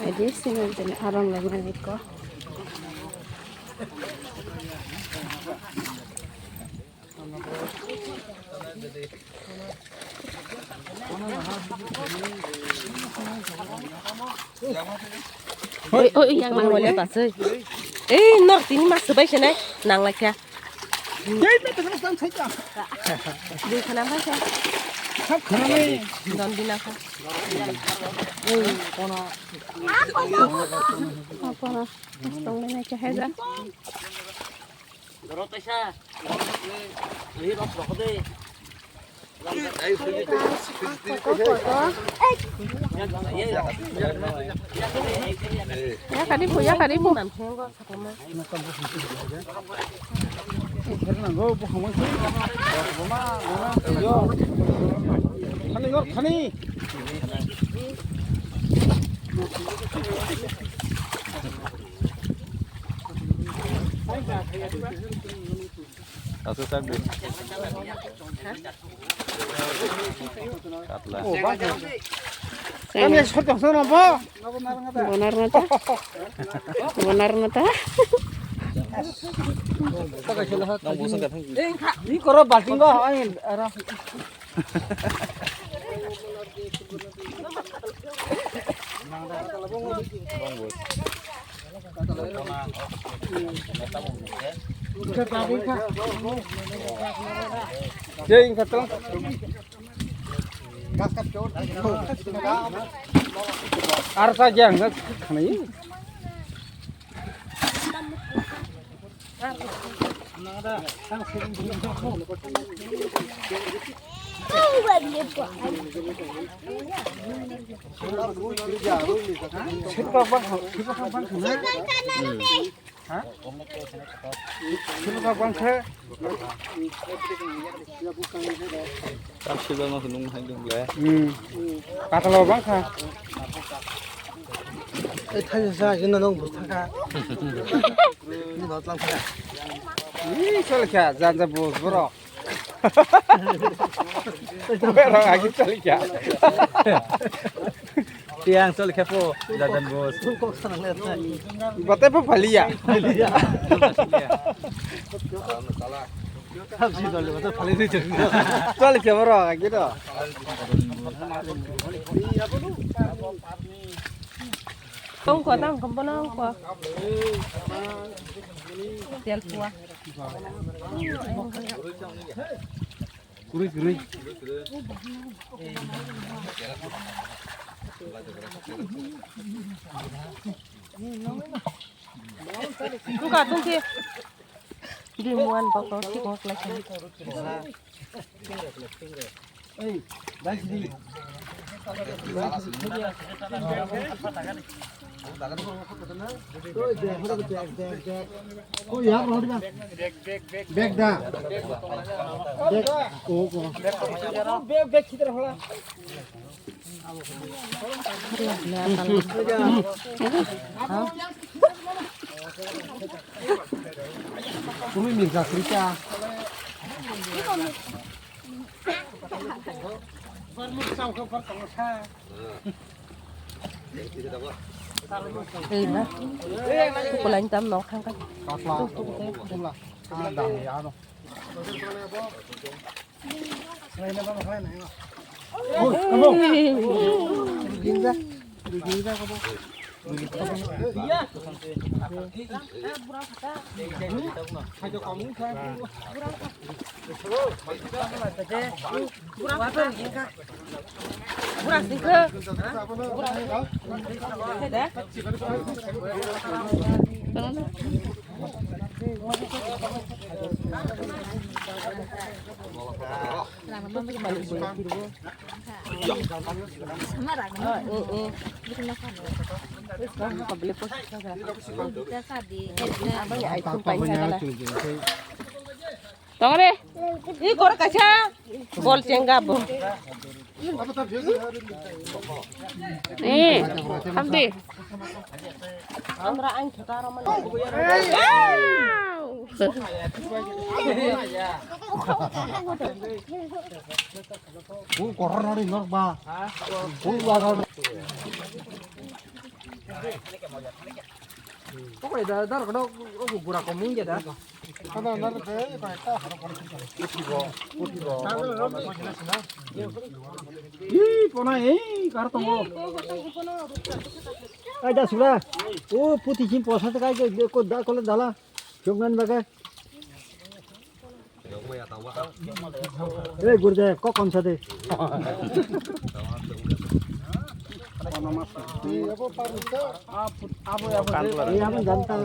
Ini singan jenis arang lagi ko. Ôi yang nang wala pasay. Nok tini mas sabay siya na nang lagya. Di kana ba siya? Don din ako. Apa na? Tong na siya heda. Dorota siya. Lihat op rokode. Ya karibu, ya karibu. Kami sotong sana apa? Benar na ta. Ini koro bating kok angin arah. Jadi kata kaskat jauh. Arsa aja enggak kena ini. Kata lo bang kah? Thay ra cái nó không thắc à? Ini nó làm sao? Ini soal kya jangan bos bro. Orang lagi soal kya? Tiang soal kepo jajan bos. Batai apa Bali ya? Habis itu lepas paling itu. Soal kya bro gitu. Không có tao không có nó có. Tiền của. Gurih. Buka tuh sih. Di muan pokok sih mau lagi. Dah sini. Oh ya, mau di mana? Beg dah. Beg. Oh, beg kita hola. Kami minta cerita. Nah. Pulang jam nong kan. Tunggu deh. Ini korek aja. Bol cenggap. Nih, ambil. Amra ang kita roman. Wow. 오 거라리 너봐 오 와가 có phải đó là đâu có vụ nào còn muốn vậy đó nó thế phải ta phải có 이 보나이 가르통 거 아이다 수라 오 포티 진 포사서 가게 거 콜 달라 종난 바가 에 구르데 거 건사데 apa jantan